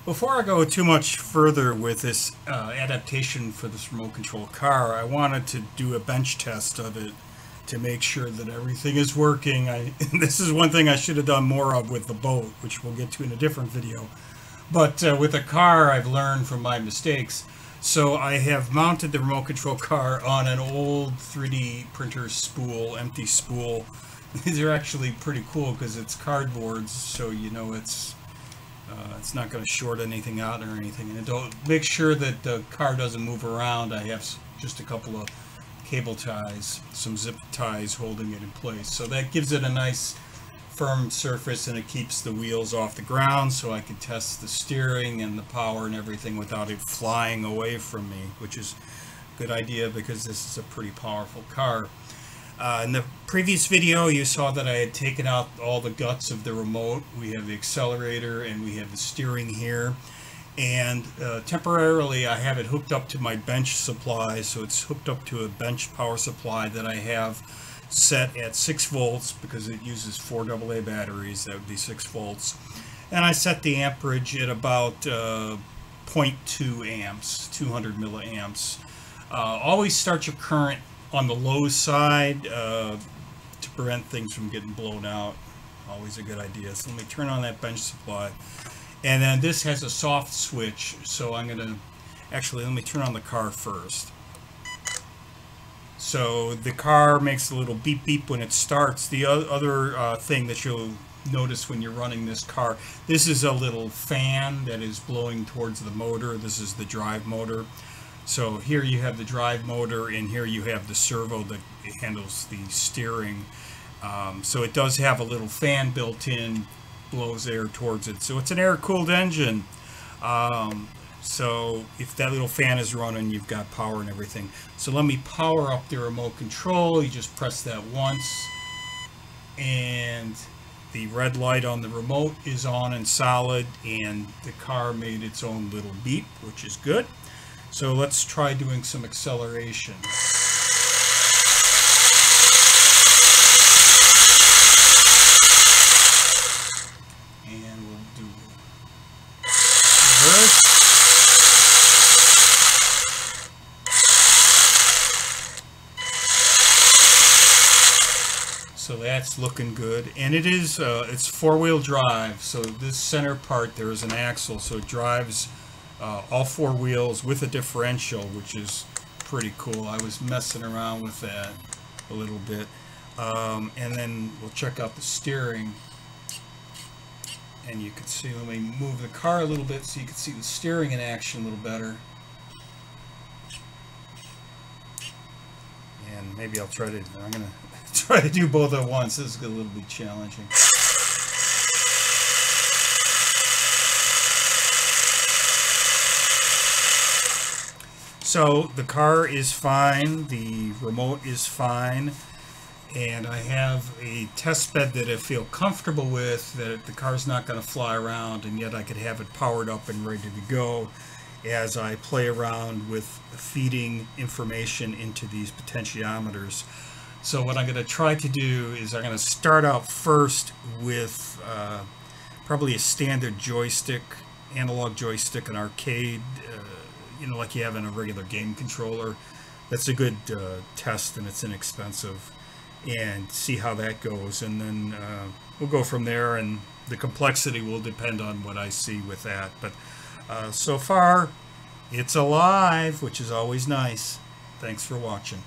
Before I go too much further with this adaptation for this remote control car, I wanted to do a bench test of it to make sure that everything is working. This is one thing I should have done more of with the boat, which we'll get to in a different video. But with the car, I've learned from my mistakes. So I have mounted the remote control car on an old 3D printer spool, empty spool. These are actually pretty cool because it's cardboard, so you know it's not going to short anything out or anything. And don't make sure that the car doesn't move around. I have just a couple of cable ties, some zip ties holding it in place. So that gives it a nice firm surface, and it keeps the wheels off the ground, so I can test the steering and the power and everything without it flying away from me, which is a good idea because this is a pretty powerful car. In the previous video, you saw that I had taken out all the guts of the remote. We have the accelerator and we have the steering here. And temporarily, I have it hooked up to my bench supply. So it's hooked up to a bench power supply that I have set at 6 volts because it uses 4 AA batteries. That would be 6 volts. And I set the amperage at about 0.2 amps, 200 milliamps. Always start your current on the low side to prevent things from getting blown out. Always a good idea. So let me turn on that bench supply. And then this has a soft switch, so I'm going to actually, let me turn on the car first. So the car makes a little beep beep when it starts. The other thing that you'll notice when you're running this car, this is a little fan that is blowing towards the motor. This is the drive motor. So here you have the drive motor, and here you have the servo that handles the steering. So it does have a little fan built in, blows air towards it. So it's an air-cooled engine. So if that little fan is running, you've got power and everything. So let me power up the remote control. You just press that once, and the red light on the remote is on and solid, and the car made its own little beep, which is good. So let's try doing some acceleration. And we'll do reverse. So that's looking good. And it is, it's 4-wheel drive. So this center part, there is an axle, so it drives all 4 wheels with a differential, which is pretty cool. I was messing around with that a little bit. And then we'll check out the steering. And you can see, let me move the car a little bit so you can see the steering in action a little better. And maybe I'm going to try to do both at once. This is a little bit challenging. So the car is fine, the remote is fine, and I have a test bed that I feel comfortable with, that the car's not going to fly around, and yet I could have it powered up and ready to go as I play around with feeding information into these potentiometers. So what I'm going to try to do is I'm going to start out first with probably a standard joystick, analog joystick, an arcade, you know, like you have in a regular game controller. That's a good test, and it's inexpensive, and see how that goes. And then we'll go from there, and the complexity will depend on what I see with that. But so far, it's alive, which is always nice. Thanks for watching.